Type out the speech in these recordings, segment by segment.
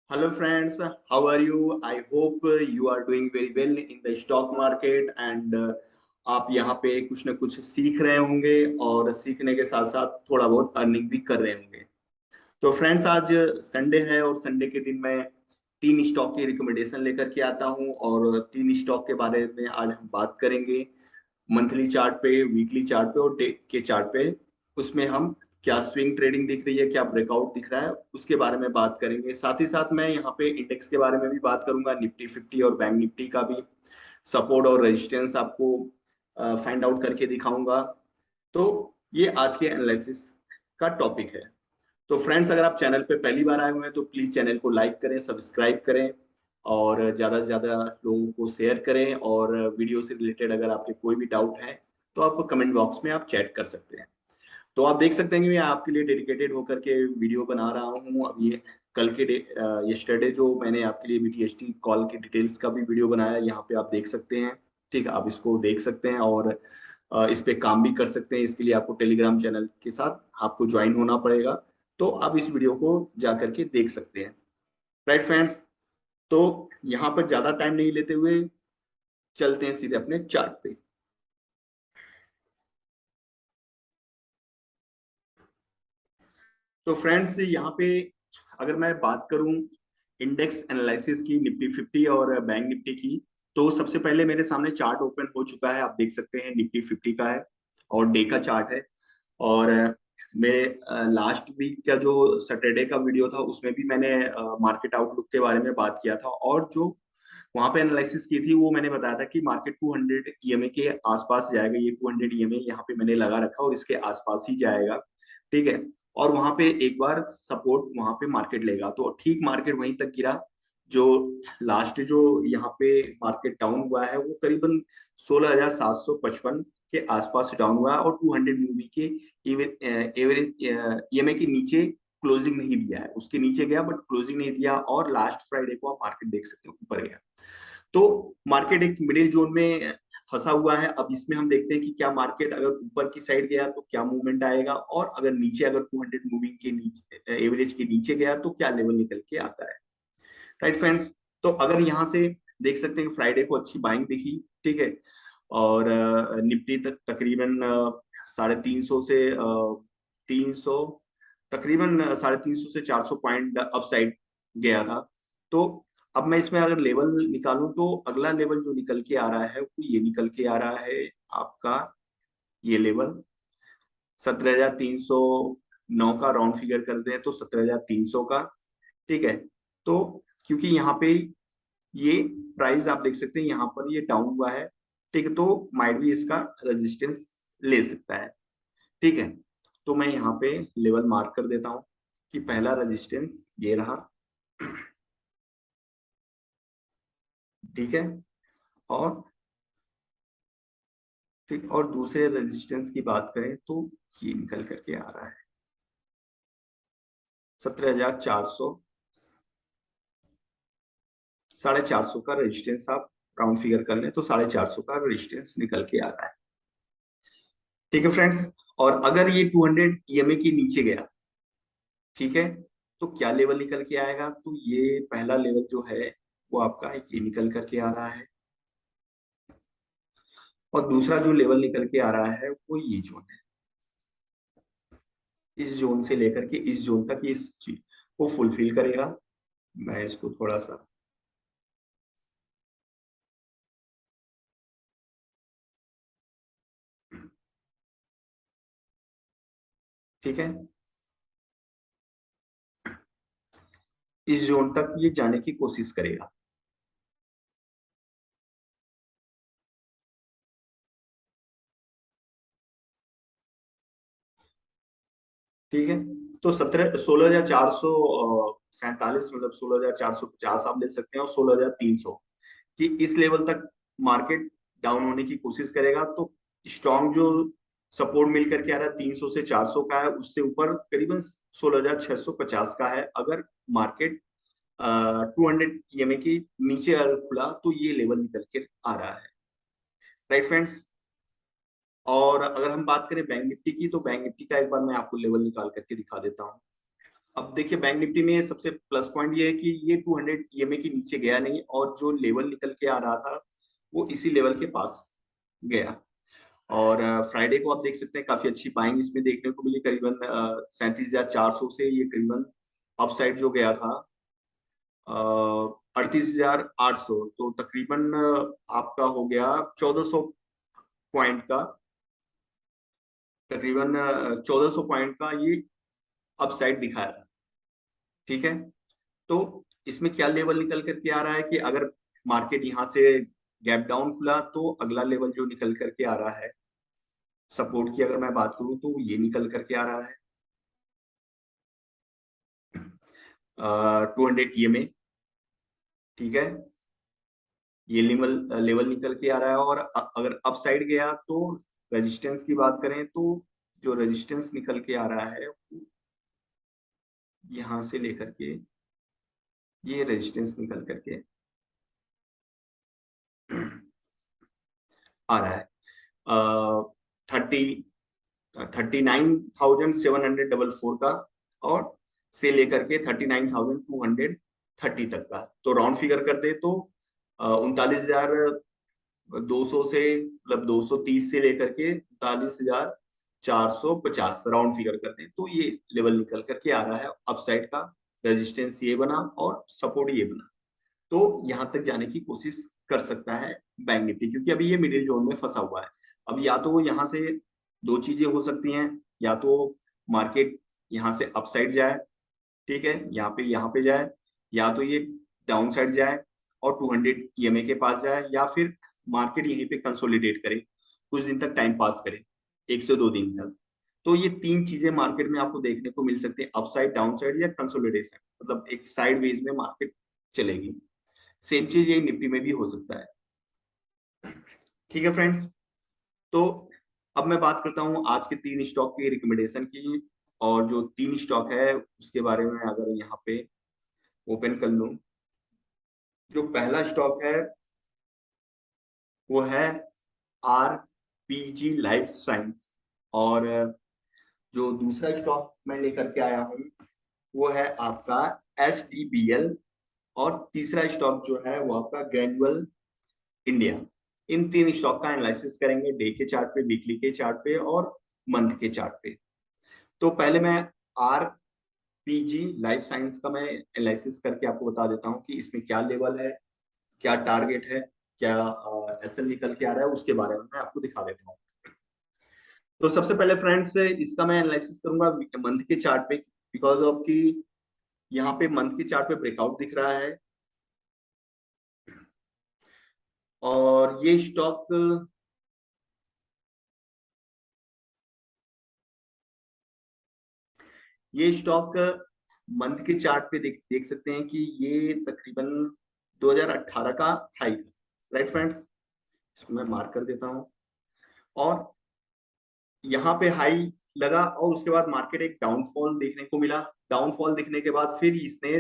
Hello friends, how are you? I hope you are doing very well in the stock market and आप यहाँ पे कुछ ना कुछ सीख रहे होंगे और सीखने के साथ साथ थोड़ा बहुत अर्निंग भी कर रहे होंगे। तो फ्रेंड्स आज संडे है और संडे के दिन मैं तीन स्टॉक की रिकमेंडेशन लेकर के आता हूँ और तीन स्टॉक के बारे में आज हम बात करेंगे। मंथली चार्ट पे, वीकली चार्ट पे और डे के चार्ट पे। उसमें हम क्या स्विंग ट्रेडिंग दिख रही है, क्या ब्रेकआउट दिख रहा है, उसके बारे में बात करेंगे। साथ ही साथ मैं यहाँ पे इंडेक्स के बारे में भी बात करूंगा, निफ्टी 50 और बैंक निफ्टी का भी सपोर्ट और रेजिस्टेंस आपको फाइंड आउट करके दिखाऊंगा। तो ये आज के एनालिसिस का टॉपिक है। तो फ्रेंड्स, अगर आप चैनल पे पहली बार आए हुए हैं तो प्लीज चैनल को लाइक करें, सब्सक्राइब करें और ज्यादा से ज्यादा लोगों को शेयर करें। और वीडियो से रिलेटेड अगर आपके कोई भी डाउट है तो आप कमेंट बॉक्स में आप चैट कर सकते हैं। तो आप देख सकते हैं कि मैं आपके लिए डेडिकेटेड होकर के वीडियो बना रहा हूँ। अब ये कल के यस्टरडे जो मैंने आपके लिए बीटीएसटी कॉल की डिटेल्स का भी वीडियो बनाया, यहाँ पे आप देख सकते हैं। ठीक है, आप इसको देख सकते हैं और इस पे काम भी कर सकते हैं। इसके लिए आपको टेलीग्राम चैनल के साथ आपको ज्वाइन होना पड़ेगा। तो आप इस वीडियो को जा करके देख सकते हैं। राइट फ्रेंड्स, तो यहाँ पर ज्यादा टाइम नहीं लेते हुए चलते हैं सीधे अपने चार्ट पे। तो फ्रेंड्स, यहाँ पे अगर मैं बात करूं इंडेक्स एनालिसिस की, निफ्टी 50 और बैंक निफ्टी की, तो सबसे पहले मेरे सामने चार्ट ओपन हो चुका है। आप देख सकते हैं निफ्टी 50 का है और डे का चार्ट है। और मेरे लास्ट वीक का जो सैटरडे का वीडियो था उसमें भी मैंने मार्केट आउटलुक के बारे में बात किया था और जो वहां पे एनालिसिस की थी वो मैंने बताया था कि मार्केट 200 ईएमए के आसपास जाएगा। ये 200 ईएमए यहाँ पे मैंने लगा रखा और इसके आसपास ही जाएगा। ठीक है, और वहां पे एक बार सपोर्ट वहां पे मार्केट लेगा। तो ठीक मार्केट वहीं तक गिरा। जो लास्ट जो यहाँ पे मार्केट डाउन हुआ है वो करीबन 16,755 के आसपास डाउन हुआ है और 200 मूवी के एवरेज ईएमए के नीचे क्लोजिंग नहीं दिया है। उसके नीचे गया बट क्लोजिंग नहीं दिया और लास्ट फ्राइडे को आप मार्केट देख सकते हो ऊपर गया। तो मार्केट एक मिडिल जोन में फंसा हुआ है। अब इसमें हम देखते हैं कि क्या मार्केट अगर ऊपर की साइड गया तो क्या मूवमेंट आएगा और अगर नीचे, अगर 200 मूविंग के नीचे एवरेज के नीचे गया तो क्या लेवल निकल के आता है। राइट फ्रेंड्स, तो अगर यहाँ से देख सकते हैं कि फ्राइडे को अच्छी बाइंग दिखी। ठीक है, और निफ्टी तक तकरीबन 350 से 300, तकरीबन 350 से 400 पॉइंट अपसाइड गया था। तो अब मैं इसमें अगर लेवल निकालूं तो अगला लेवल जो निकल के आ रहा है वो ये निकल के आ रहा है आपका, ये लेवल 17,309 का राउंड फिगर करते हैं तो 17,300 का। ठीक है, तो क्योंकि यहाँ पे ये प्राइस आप देख सकते हैं यहाँ पर ये डाउन हुआ है। ठीक है, तो माइट भी इसका रेजिस्टेंस ले सकता है। ठीक है, तो मैं यहाँ पे लेवल मार्क कर देता हूँ कि पहला रेजिस्टेंस ये रहा। ठीक है, और ठीक, और दूसरे रेजिस्टेंस की बात करें तो ये निकल करके आ रहा है 17,400, 450 का रेजिस्टेंस। आप राउंड फिगर कर लें तो 450 का रेजिस्टेंस निकल के आ रहा है। ठीक है फ्रेंड्स, और अगर ये 200 ईएमए के नीचे गया, ठीक है, तो क्या लेवल निकल के आएगा, तो ये पहला लेवल जो है वो आपका ये निकल करके आ रहा है और दूसरा जो लेवल निकल के आ रहा है वो ये जोन है। इस जोन से लेकर के इस जोन तक इस चीज को फुलफिल करेगा। मैं इसको थोड़ा सा, ठीक है, इस जोन तक ये जाने की कोशिश करेगा। ठीक है, तो 16,447, मतलब 16,450 आप ले सकते हैं और 16,300 कि इस लेवल तक मार्केट डाउन होने की कोशिश करेगा। तो स्ट्रॉन्ग जो सपोर्ट मिल करके आ रहा है 300 से 400 का है, उससे ऊपर करीबन 16,650 का है। अगर मार्केट 200 ईएमए के नीचे अगर खुला तो ये लेवल निकल के आ रहा है। राइट फ्रेंड्स, और अगर हम बात करें बैंक निफ्टी की तो बैंक निफ्टी का एक बार मैं आपको लेवल निकाल करके दिखा देता हूँ। अब देखिए बैंक निफ्टी में सबसे प्लस पॉइंट ये है कि ये 200 ईएमए के नीचे गया नहीं, और जो लेवल निकल के आ रहा था वो इसी लेवल के पास गया। और फ्राइडे को आप देख सकते हैं काफी अच्छी बाइंग इसमें देखने को मिली, करीबन 37,400 से ये करीबन अपसाइड जो गया था 38,800, तो तकरीबन आपका हो गया 1400 पॉइंट का, तकरीबन 1400 पॉइंट का ये अपसाइड दिखाया था। ठीक है, तो इसमें क्या लेवल निकल करके आ रहा है कि अगर मार्केट यहाँ से गैप डाउन खुला तो अगला लेवल जो निकल करके आ रहा है सपोर्ट की, अगर मैं बात करूं तो ये निकल करके आ रहा है 200 ईएमए। ठीक है, ये लेवल लेवल निकल के आ रहा है, और अगर अप साइड गया तो रेजिस्टेंस की बात करें तो जो रेजिस्टेंस निकल के आ रहा है यहाँ से लेकर के ये रेजिस्टेंस निकल करके आ रहा है 30 39,744 का, और से लेकर के 39,230 तक का। तो राउंड फिगर कर दे तो 39,200 से, मतलब 230 से लेकर के 39,450 राउंड फिगर कर दे तो ये लेवल निकल करके आ रहा है अपसाइड का। रेजिस्टेंस ये बना और सपोर्ट ये बना, तो यहां तक जाने की कोशिश कर सकता है बैंक निफ्टी, क्योंकि अभी ये मिडिल जोन में फंसा हुआ है। अब या तो यहाँ से दो चीजें हो सकती हैं, या तो मार्केट यहाँ से अपसाइड जाए, ठीक है, यहाँ पे जाए, या तो ये डाउन साइड जाए और 200 ईएमए के पास जाए, या फिर मार्केट यहीं पे कंसोलिडेट करे, कुछ दिन तक टाइम पास करे, 1 से 2 दिन तक। तो ये तीन चीजें मार्केट में आपको देखने को मिल सकती है, अपसाइड, डाउन साइड या कंसोलिडेशन, मतलब एक साइड वेज में मार्केट चलेगी। सेम चीज ये निफ्टी में भी हो सकता है। ठीक है फ्रेंड्स, तो अब मैं बात करता हूँ आज के 3 स्टॉक की रिकमेंडेशन की, और जो 3 स्टॉक है उसके बारे में अगर यहाँ पे ओपन कर लूं, जो पहला स्टॉक है वो है आरपीजी लाइफ साइंस, और जो दूसरा स्टॉक मैं लेकर के आया हूँ वो है आपका एसडीबीएल, और तीसरा स्टॉक जो है वो आपका ग्रैनुअल इंडिया। इन 3 स्टॉक का एनालिसिस करेंगे डे के चार्ट पे, वीकली के चार्ट पे और मंथ के चार्ट पे। तो पहले मैं आर पीजी लाइफ साइंस का मैं एनालिसिस करके आपको बता देता हूँ कि इसमें क्या लेवल है, क्या टारगेट है, क्या एसएल निकल के आ रहा है, उसके बारे में मैं आपको दिखा देता हूँ। तो सबसे पहले फ्रेंड्स इसका मैं एनालिसिस करूंगा मंथ के चार्ट पे, बिकॉज ऑफ कि यहाँ पे मंथ के चार्ट पे ब्रेकआउट दिख रहा है, और ये स्टॉक मंथ के चार्ट पे देख सकते हैं कि ये तकरीबन 2018 का हाई था, राइट फ्रेंड्स, इसको मैं मार्क कर देता हूँ। और यहाँ पे हाई लगा और उसके बाद मार्केट एक डाउनफॉल देखने को मिला। डाउनफॉल दिखने के बाद फिर इसने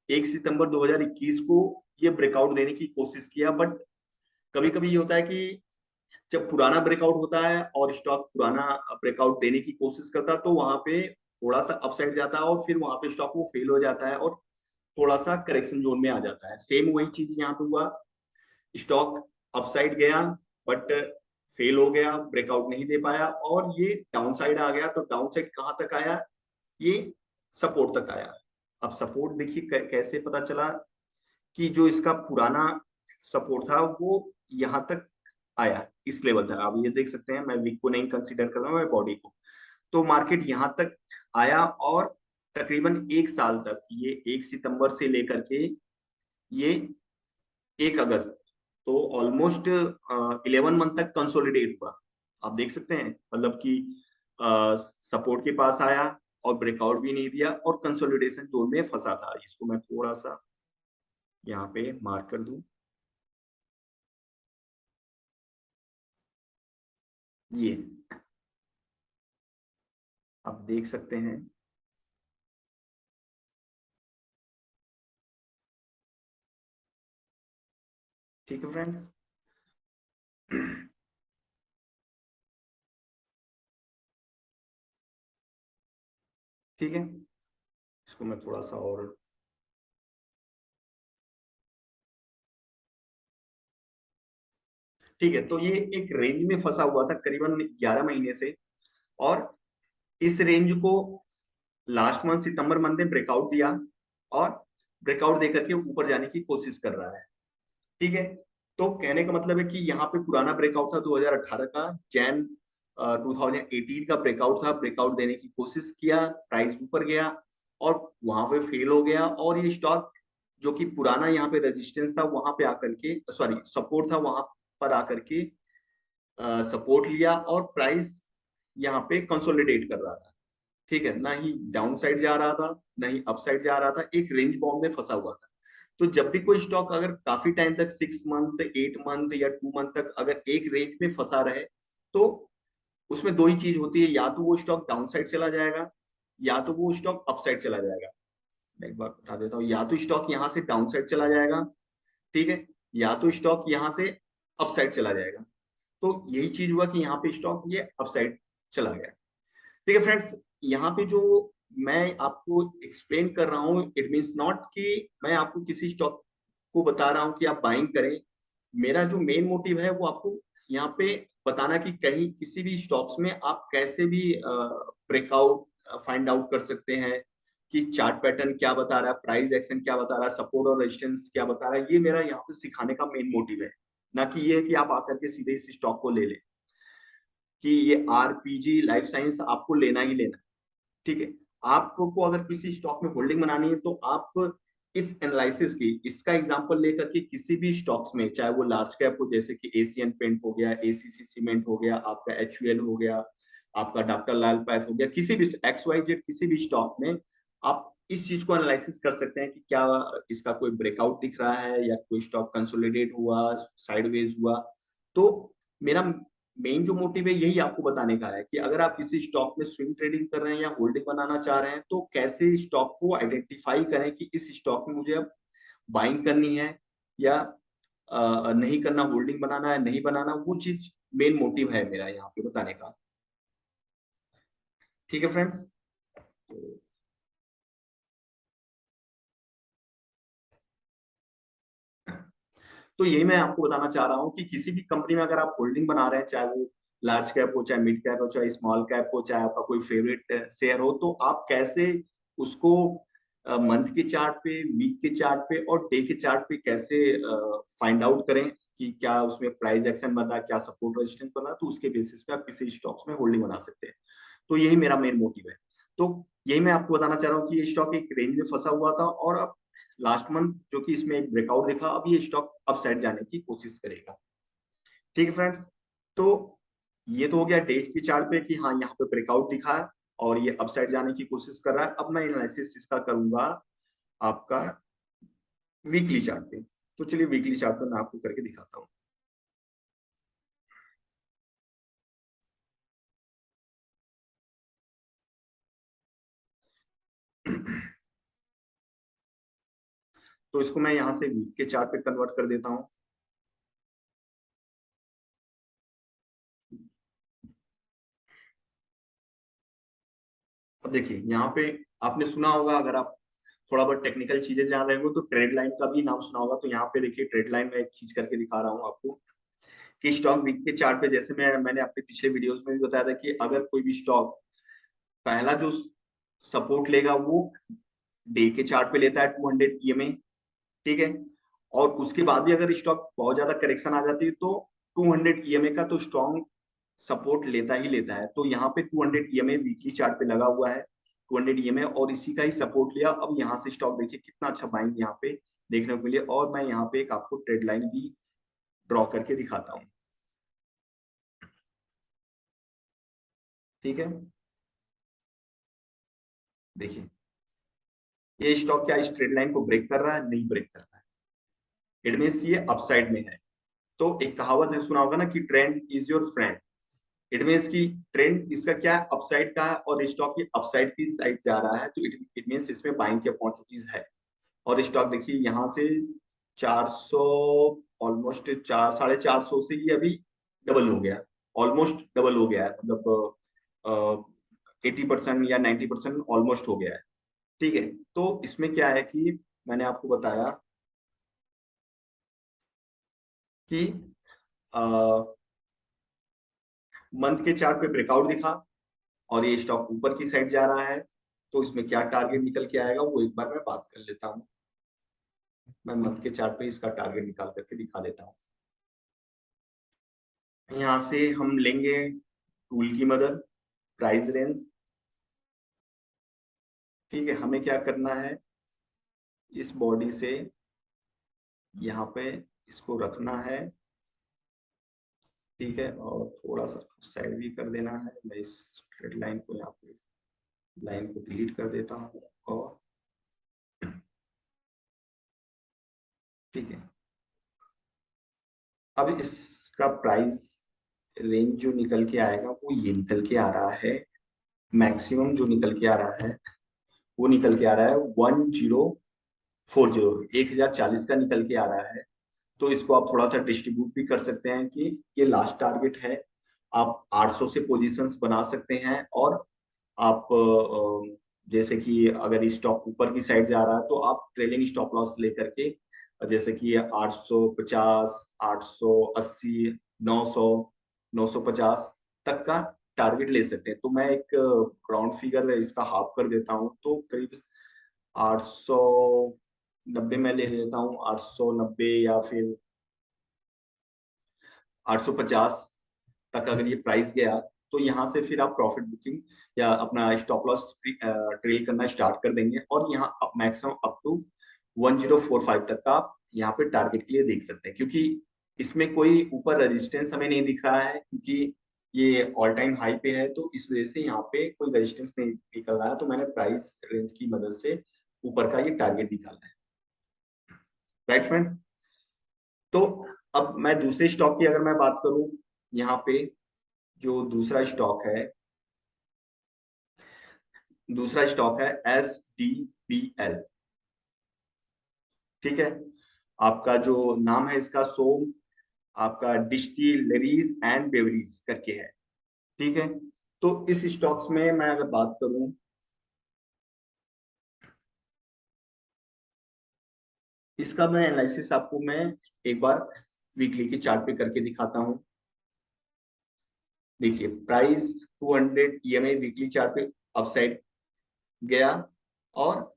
1 सितंबर 2021 को ये ब्रेकआउट देने की कोशिश किया, बट कभी कभी ये होता है कि जब पुराना ब्रेकआउट होता है और स्टॉक पुराना ब्रेकआउट देने की कोशिश करता है तो वहां पे थोड़ा सा अपसाइड जाता है, और फिर वहां पे स्टॉक वो फेल हो जाता है और थोड़ा सा करेक्शन जोन में आ जाता है। सेम वही चीज यहाँ पे हुआ, स्टॉक अपसाइड गया बट फेल हो गया, ब्रेकआउट नहीं दे पाया, और ये डाउन साइड आ गया। तो डाउन साइड कहां तक आया, ये सपोर्ट तक आया। अब सपोर्ट देखिए कैसे पता चला कि जो इसका पुराना सपोर्ट था वो यहाँ तक आया, इस लेवल तक। आप ये देख सकते हैं, मैं वीक को नहीं कंसीडर कर रहा हूँ, मैं बॉडी को। तो मार्केट यहाँ तक आया, और तकरीबन 1 साल तक, ये 1 सितंबर से लेकर के ये 1 अगस्त, तो ऑलमोस्ट 11 मंथ तक कंसोलिडेट हुआ। आप देख सकते हैं, मतलब कि सपोर्ट के पास आया और ब्रेकआउट भी नहीं दिया, और कंसोलिडेशन जोन में फंसा था। इसको मैं थोड़ा सा यहाँ पे मार्क कर दूं, ये आप देख सकते हैं। ठीक है फ्रेंड्स, ठीक है, इसको मैं थोड़ा सा और, ठीक है। तो ये एक रेंज में फंसा हुआ था करीबन 11 महीने से, और इस रेंज को लास्ट मंथ सितंबर मंथ में ब्रेकआउट दिया, और ब्रेकआउट देकर के ऊपर जाने की कोशिश कर रहा है। ठीक है। तो कहने का मतलब है कि यहाँ पे पुराना ब्रेकआउट था 2018 का, जैन 2018 का ब्रेकआउट था, ब्रेकआउट देने की कोशिश किया, प्राइस ऊपर गया और वहां पे फेल हो गया, और ये स्टॉक जो कि पुराना यहाँ पे रेजिस्टेंस था वहां पे आकर के, सॉरी सपोर्ट था, वहां पर आकर के सपोर्ट लिया, और प्राइस यहाँ पे कंसोलिडेट कर रहा था। ठीक है, ना ही डाउन साइड जा रहा था, ना ही अप साइड जा रहा था, एक रेंज बाउंड में फंसा हुआ था। तो जब भी कोई स्टॉक अगर काफी टाइम तक 6 मंथ 8 मंथ या 2 मंथ तक अगर एक रेंज में फंसा रहे, तो उसमें दो ही चीज होती है, या तो वो स्टॉक डाउन साइड चला जाएगा, या तो वो स्टॉक अप साइड चला जाएगा। मैं एक बार बता देता हूँ, या तो स्टॉक यहाँ से डाउन साइड चला जाएगा, ठीक है, या तो स्टॉक यहाँ से अप साइड चला जाएगा। तो यही चीज हुआ कि यहाँ पे स्टॉक ये अप साइड चला गया। ठीक है फ्रेंड्स, यहाँ पे जो मैं आपको एक्सप्लेन कर रहा हूँ, इट मीन्स नॉट कि मैं आपको किसी स्टॉक को बता रहा हूँ कि आप बाइंग करें। मेरा जो मेन मोटिव है वो आपको यहाँ पे बताना कि कहीं किसी भी स्टॉक्स में आप कैसे भी ब्रेकआउट फाइंड आउट कर सकते हैं, कि चार्ट पैटर्न क्या बता रहा है, प्राइस एक्शन क्या बता रहा है, सपोर्ट और रेजिस्टेंस क्या बता रहा है। ये मेरा यहाँ पे सिखाने का मेन मोटिव है, ना कि ये है कि आप आकर के सीधे इस स्टॉक को ले लें, कि ये आरपीजी लाइफ साइंस आपको लेना ही लेना है। ठीक है। आपको अगर किसी स्टॉक में होल्डिंग बनानी है, तो आप इस एनालिसिस की, इसका एग्जांपल लेकर के किसी भी स्टॉक्स में, चाहे वो लार्ज कैप हो जैसे कि एशियन पेंट हो गया, एसीसी सीमेंट हो गया, आपका एचयूएल हो गया, आपका डॉक्टर लाल पैथ हो गया, किसी भी एक्स वाई जेड किसी भी स्टॉक में आप इस चीज को एनालिसिस कर सकते हैं कि क्या इसका कोई ब्रेकआउट दिख रहा है, या कोई स्टॉक कंसोलिडेट हुआ, साइडवेज हुआ। तो मेरा मेन जो मोटिव है यही आपको बताने का है, कि अगर आप किसी स्टॉक में स्विंग ट्रेडिंग कर रहे हैं या होल्डिंग बनाना चाह रहे हैं, तो कैसे स्टॉक को आइडेंटिफाई करें कि इस स्टॉक में मुझे अब बाइंग करनी है, या नहीं करना, होल्डिंग बनाना है नहीं बनाना, वो चीज मेन मोटिव है मेरा यहाँ पे बताने का। ठीक है फ्रेंड्स। तो यही मैं आपको बताना चाह रहा हूँ कि किसी भी कंपनी में अगर आप होल्डिंग बना रहे हैं, चाहे वो लार्ज कैप हो, चाहे मिड कैप हो, चाहे स्मॉल कैप हो, चाहे आपका कोई फेवरेट शेयर हो, तो आप कैसे उसको मंथ के चार्ट पे, वीक के चार्ट पे और डे के चार्ट पे कैसे फाइंड आउट करें कि क्या उसमें प्राइस एक्शन बन रहा है, क्या सपोर्ट रेजिस्टेंस बन रहा है, तो उसके बेसिस पे आप किसी स्टॉक्स में होल्डिंग बना सकते हैं। तो यही मेरा मेन मोटिव है। तो यही मैं आपको बताना चाह रहा हूँ कि ये स्टॉक एक रेंज में फंसा हुआ था, और अब लास्ट मंथ जो कि इसमें एक ब्रेकआउट देखा, अब ये स्टॉक अप साइड जाने की कोशिश करेगा। ठीक है फ्रेंड्स। तो ये तो हो गया डे की चार्ट पे कि हाँ यहाँ पे ब्रेकआउट दिखा है और ये अप साइड जाने की कोशिश कर रहा है। अब मैं एनालिसिस इसका करूंगा आपका वीकली चार्ट पे। तो चलिए वीकली चार्ट पे मैं आपको करके दिखाता हूँ। तो इसको मैं यहाँ से वीक के चार्ट पे कन्वर्ट कर देता हूँ। अब देखिए यहाँ पे आपने सुना होगा, अगर आप थोड़ा बहुत टेक्निकल चीजें जान रहे हो तो ट्रेड लाइन का भी नाम सुना होगा। तो यहाँ पे देखिए ट्रेड लाइन में खींच करके दिखा रहा हूँ आपको, कि स्टॉक वीक के चार्ट पे, जैसे मैंने अपने पिछले वीडियोस में भी बताया था कि अगर कोई भी स्टॉक पहला जो सपोर्ट लेगा वो डे के चार्ट पे लेता है 200 ईएमए, ठीक है, और उसके बाद भी अगर स्टॉक बहुत ज्यादा करेक्शन आ जाती है तो 200 ईएमए का तो स्ट्रॉन्ग सपोर्ट लेता ही लेता है। तो यहाँ पे 200 ईएमए वीकली चार्ट पे लगा हुआ है, 200 ईएमए, और इसी का ही सपोर्ट लिया। अब यहाँ से स्टॉक देखिए कितना अच्छा बाइंग यहाँ पे देखने को मिले, और मैं यहाँ पे एक आपको ट्रेड लाइन भी ड्रॉ करके दिखाता हूँ। ठीक है, देखिए ये स्टॉक क्या इस ट्रेड लाइन को ब्रेक कर रहा है? नहीं ब्रेक कर रहा है, इट मीन्स ये अपसाइड में है। तो एक कहावत है, सुना होगा ना, कि trend is your friend. It means की ट्रेंड इसका क्या है, अपसाइड का है, और स्टॉक ये अपसाइड की साइड जा रहा है, तो इट मीन्स इसमें बाइंग की अपॉर्चुनिटीज है। और स्टॉक देखिए यहाँ से 400, ऑलमोस्ट 400 साढ़े 400 से ये अभी डबल हो गया, ऑलमोस्ट डबल हो गया है, मतलब 80% या 90% ऑलमोस्ट हो गया है। ठीक है, तो इसमें क्या है कि मैंने आपको बताया कि मंथ के चार्ट पे ब्रेकआउट दिखा और ये स्टॉक ऊपर की साइड जा रहा है, तो इसमें क्या टारगेट निकल के आएगा वो एक बार मैं बात कर लेता हूँ। मैं मंथ के चार्ट पे इसका टारगेट निकाल करके दिखा देता हूँ। यहाँ से हम लेंगे टूल की मदद, प्राइस रेंज। ठीक है, हमें क्या करना है, इस बॉडी से यहाँ पे इसको रखना है। ठीक है, और थोड़ा सा साइड भी कर देना है। मैं इस ट्रेड लाइन को यहाँ पे लाइन को डिलीट कर देता हूँ। और ठीक है, अब इसका प्राइस रेंज जो निकल के आएगा वो ये निकल के आ रहा है। मैक्सिमम जो निकल के आ रहा है वो निकल के आ रहा है 1040, 1040 का निकल के आ रहा है। तो इसको आप थोड़ा सा डिस्ट्रीब्यूट भी कर सकते हैं कि ये लास्ट टारगेट है। आप 800 से पोजीशंस बना सकते हैं, और आप जैसे कि अगर स्टॉक ऊपर की साइड जा रहा है तो आप ट्रेलिंग स्टॉप लॉस लेकर के, जैसे कि 850, 880, 900, 950 तक का टारगेट ले सकते हैं। तो मैं एक राउंड फिगर इसका हाफ कर देता हूँ, तो करीब 890 में ले लेता हूँ, 890 या फिर 850 तक अगर ये प्राइस गया, तो यहाँ से फिर आप प्रॉफिट बुकिंग या अपना स्टॉप लॉस ट्रेल करना स्टार्ट कर देंगे। और यहाँ आप मैक्सिमम अप टू 1045 तक का आप यहाँ पे टारगेट के लिए देख सकते हैं, क्योंकि इसमें कोई ऊपर रेजिस्टेंस हमें नहीं दिख रहा है, क्योंकि ये ऑल टाइम हाई पे है, तो इस वजह से यहाँ पे कोई रेजिस्टेंस नहीं निकल रहा है। तो मैंने प्राइस रेंज की मदद से ऊपर का ये टारगेट निकाला है। राइट फ्रेंड्स, तो अब मैं दूसरे स्टॉक की अगर मैं बात करूं, यहाँ पे जो दूसरा स्टॉक है SDPL। ठीक है, आपका जो नाम है इसका सोम, आपका डिस्टिलरीज एंड बेवरीज करके है। ठीक है, तो इस स्टॉक्स में मैं अगर बात करूं, इसका मैं एनालिसिस आपको मैं एक बार वीकली के चार्ट पे करके दिखाता हूं। देखिए, प्राइस 200 EMA वीकली चार्ट पे अपसाइड गया, और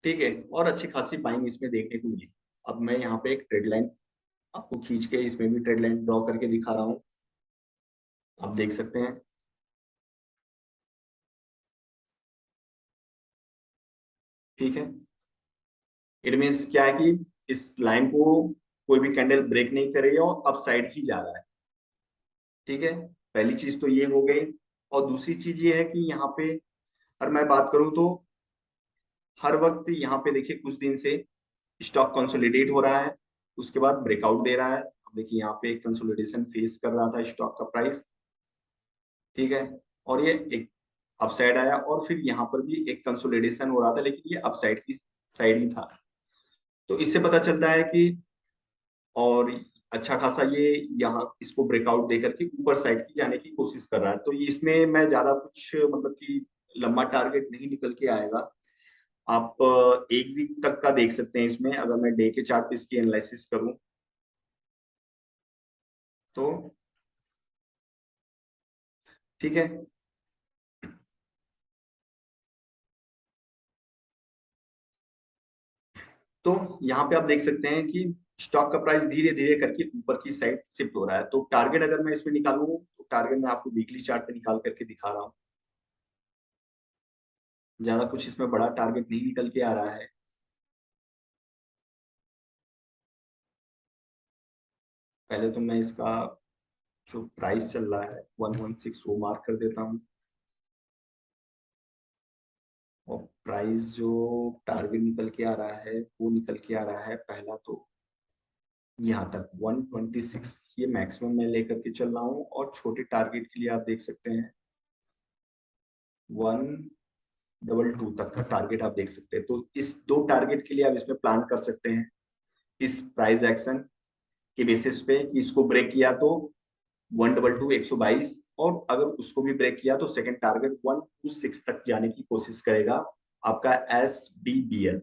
ठीक है, और अच्छी खासी बाइंग इसमें देखने को मिली। अब मैं यहाँ पे एक ट्रेड लाइन आपको खींच के इसमें भी ट्रेड लाइन ड्रॉ करके दिखा रहा हूँ, आप देख सकते हैं। ठीक है, इट मीन्स क्या है कि इस लाइन को कोई भी कैंडल ब्रेक नहीं कर रही है और अप साइड ही जा रहा है। ठीक है, पहली चीज तो ये हो गई। और दूसरी चीज ये है कि यहाँ पे अगर मैं बात करूं तो हर वक्त यहाँ पे देखिए कुछ दिन से स्टॉक कंसोलिडेट हो रहा है, उसके बाद ब्रेकआउट दे रहा है। अब देखिए यहाँ पे कंसोलिडेशन फेस कर रहा था स्टॉक का प्राइस। ठीक है, और ये एक अपसाइड आया, और फिर यहाँ पर भी एक कंसोलिडेशन हो रहा था, लेकिन ये अपसाइड की साइड ही था। तो इससे पता चलता है कि, और अच्छा खासा ये यहाँ इसको ब्रेकआउट देकर के ऊपर साइड की जाने की कोशिश कर रहा है। तो इसमें मैं ज्यादा कुछ मतलब कि लंबा टारगेट नहीं निकल के आएगा। आप एक वीक तक का देख सकते हैं इसमें, अगर मैं डे के चार्ट पे इसकी एनालिसिस करूं तो। ठीक है, तो यहाँ पे आप देख सकते हैं कि स्टॉक का प्राइस धीरे धीरे करके ऊपर की साइड शिफ्ट हो रहा है। तो टारगेट अगर मैं इसमें निकालूं, तो टारगेट मैं आपको वीकली चार्ट पे निकाल करके दिखा रहा हूँ। ज्यादा कुछ इसमें बड़ा टारगेट नहीं निकल के आ रहा है। पहले तो मैं इसका जो प्राइस चल रहा है 116 वो मार्क कर देता हूँ, और प्राइस जो टारगेट निकल के आ रहा है वो निकल के आ रहा है पहला तो यहाँ तक 126, ये मैक्सिमम मैं लेकर के चल रहा हूँ। और छोटे टारगेट के लिए आप देख सकते हैं 122 तक का टारगेट आप देख सकते हैं। तो इस दो टारगेट के लिए आप इसमें प्लान कर सकते हैं, इस प्राइस एक्शन के बेसिस पे कि इसको ब्रेक किया तो 122, 122 और अगर उसको भी ब्रेक किया तो सेकंड टारगेट 126 तक जाने की कोशिश करेगा आपका SDBL।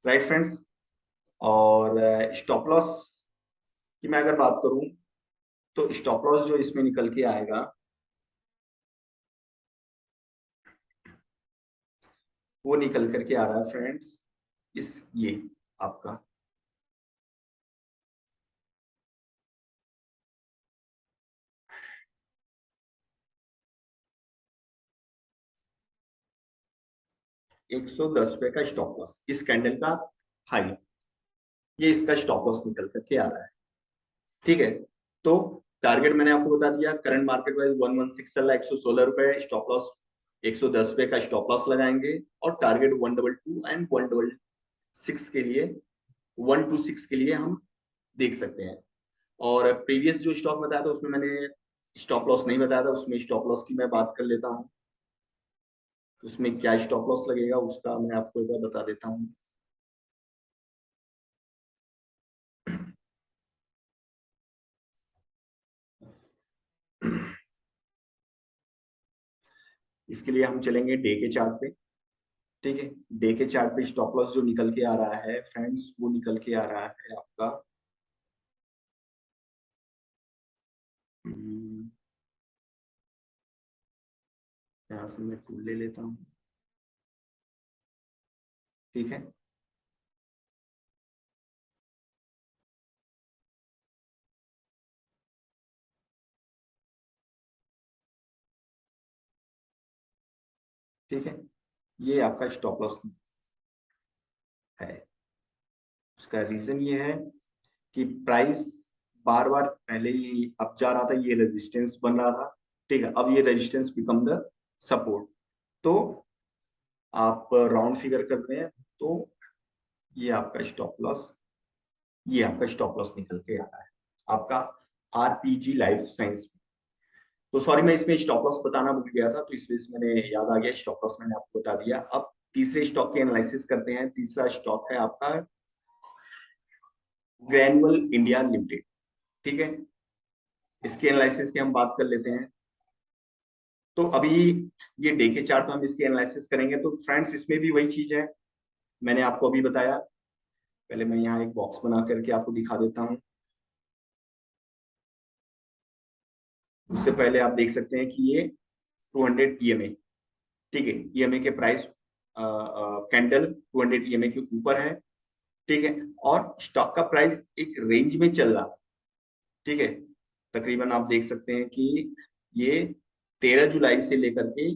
Right friends. और स्टॉप लॉस की मैं अगर बात करूं तो स्टॉप लॉस जो इसमें निकल के आएगा वो निकल करके आ रहा है फ्रेंड्स इस ये आपका 110 रुपए का स्टॉप लॉस, इस कैंडल का हाई, ये इसका स्टॉप लॉस निकल करके आ रहा है। ठीक है, तो टारगेट मैंने आपको बता दिया, करंट मार्केट वाइज 116 चल रहा है, 116 रुपए, स्टॉप लॉस 110 रुपए का स्टॉप लॉस लगाएंगे और टारगेट 122 एंड 166 के लिए 126 के लिए हम देख सकते हैं। और प्रीवियस जो स्टॉक बताया था उसमें मैंने स्टॉप लॉस नहीं बताया था, उसमें स्टॉप लॉस की मैं बात कर लेता हूँ। उसमें क्या स्टॉप लॉस लगेगा उसका मैं आपको एक बार बता देता हूँ। इसके लिए हम चलेंगे डे के चार्ट पे। ठीक है, डे के चार्ट पे स्टॉप लॉस जो निकल के आ रहा है फ्रेंड्स वो निकल के आ रहा है आपका यहाँ से मैं टूल ले लेता हूँ। ठीक है, ठीक है, ये आपका स्टॉप लॉस है। उसका रीजन ये है कि प्राइस बार बार पहले ही अप जा रहा था, ये रेजिस्टेंस बन रहा था। ठीक है, अब ये रेजिस्टेंस बिकम द सपोर्ट। तो आप राउंड फिगर करते हैं तो ये आपका स्टॉप लॉस, ये आपका स्टॉप लॉस निकल के आ रहा है आपका RPG लाइफ साइंस। तो सॉरी मैं इसमें स्टॉप लॉस बताना भूल गया था, तो इस वजह से मैंने याद आ गया, स्टॉप लॉस मैंने आपको बता दिया। अब तीसरे स्टॉक के एनालिसिस करते हैं। तीसरा स्टॉक है आपका ग्रैनुअल इंडिया लिमिटेड। ठीक है, इसके एनालिसिस की हम बात कर लेते हैं। तो अभी ये डे के चार्ट में हम इसके एनालिसिस करेंगे। तो फ्रेंड्स इसमें भी वही चीज है, मैंने आपको अभी बताया। पहले मैं यहाँ एक बॉक्स बना करके आपको दिखा देता हूँ। उससे पहले आप देख सकते हैं कि ये 200 EMA, ठीक है, EMA के प्राइस कैंडल 200 EMA के ऊपर है। ठीक है, और स्टॉक का प्राइस एक रेंज में चल रहा है। ठीक है, तकरीबन आप देख सकते हैं कि ये 13 जुलाई से लेकर के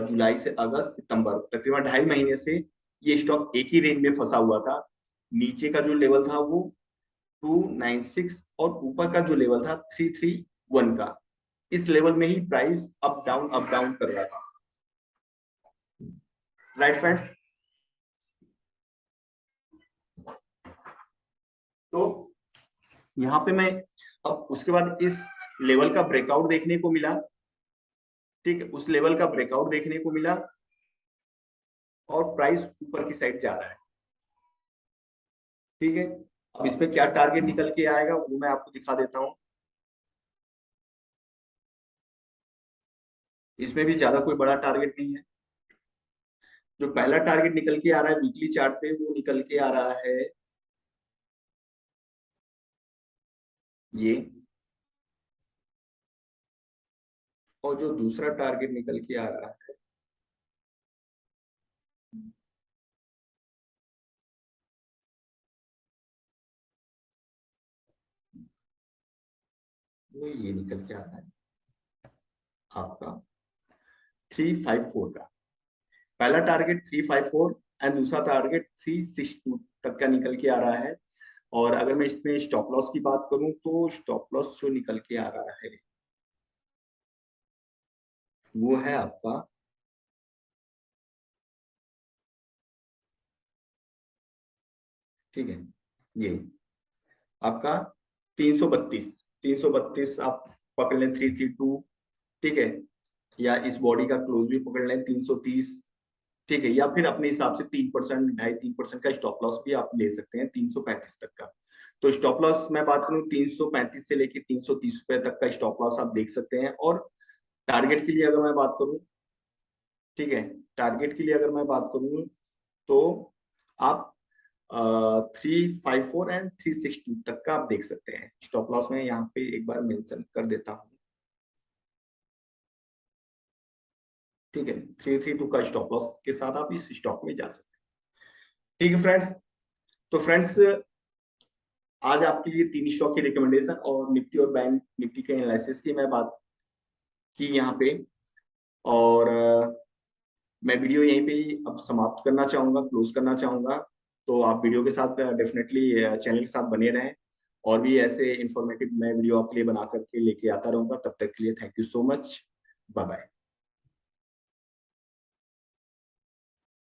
जुलाई से अगस्त सितंबर तकरीबन 2.5 महीने से ये स्टॉक एक ही रेंज में फंसा हुआ था। नीचे का जो लेवल था वो 296 और ऊपर का जो लेवल था 331 का, इस लेवल में ही प्राइस अप डाउन कर रहा था। Right friends. तो यहाँ पे मैं अब उसके बाद इस लेवल का ब्रेकआउट देखने को मिला। ठीक है, उस लेवल का ब्रेकआउट देखने को मिला और प्राइस ऊपर की साइड जा रहा है। ठीक है, अब इस पे क्या टारगेट निकल के आएगा वो मैं आपको दिखा देता हूँ। इसमें भी ज्यादा कोई बड़ा टारगेट नहीं है। जो पहला टारगेट निकल के आ रहा है वीकली चार्ट पे वो निकल के आ रहा है ये, और जो दूसरा टारगेट निकल के आ रहा है वो ये निकल के आ रहा है आपका 354 का। पहला टारगेट 354 एंड दूसरा टारगेट 362 तक का निकल के आ रहा है। और अगर मैं इसमें स्टॉप लॉस की बात करूं तो स्टॉप लॉस जो निकल के आ रहा है वो है आपका, ठीक है, ये आपका 332, 332 आप पकड़ लें, 332। ठीक है, या इस बॉडी का क्लोज भी पकड़ लें 330। ठीक है, या फिर अपने हिसाब से 3%, 2.5-3% का स्टॉप लॉस भी आप ले सकते हैं 335 तक का। तो स्टॉप लॉस मैं बात करूं 335 से लेके 330 रुपए तक का स्टॉप लॉस आप देख सकते हैं। और टारगेट के लिए अगर मैं बात करूं, ठीक है, टारगेट के लिए अगर मैं बात करूं तो आप 354 एंड 360 तक का आप देख सकते हैं स्टॉप लॉस। में यहाँ पे एक बार मेंशन कर देता हूँ, ठीक है, 332 का स्टॉप लॉस के साथ आप इस स्टॉक में जा सकते हैं। ठीक है फ्रेंड्स, तो फ्रेंड्स आज आपके लिए 3 स्टॉक की रिकमेंडेशन और निफ्टी और बैंक निफ्टी के एनालिसिस की मैं बात की यहाँ पे। और मैं वीडियो यहीं पे ही अब समाप्त करना चाहूंगा, क्लोज करना चाहूंगा। तो आप वीडियो के साथ डेफिनेटली चैनल के साथ बने रहें, और भी ऐसे इंफॉर्मेटिव मैं वीडियो आपके लिए बना करके लेके आता रहूंगा। तब तक के लिए thank you so much, bye bye.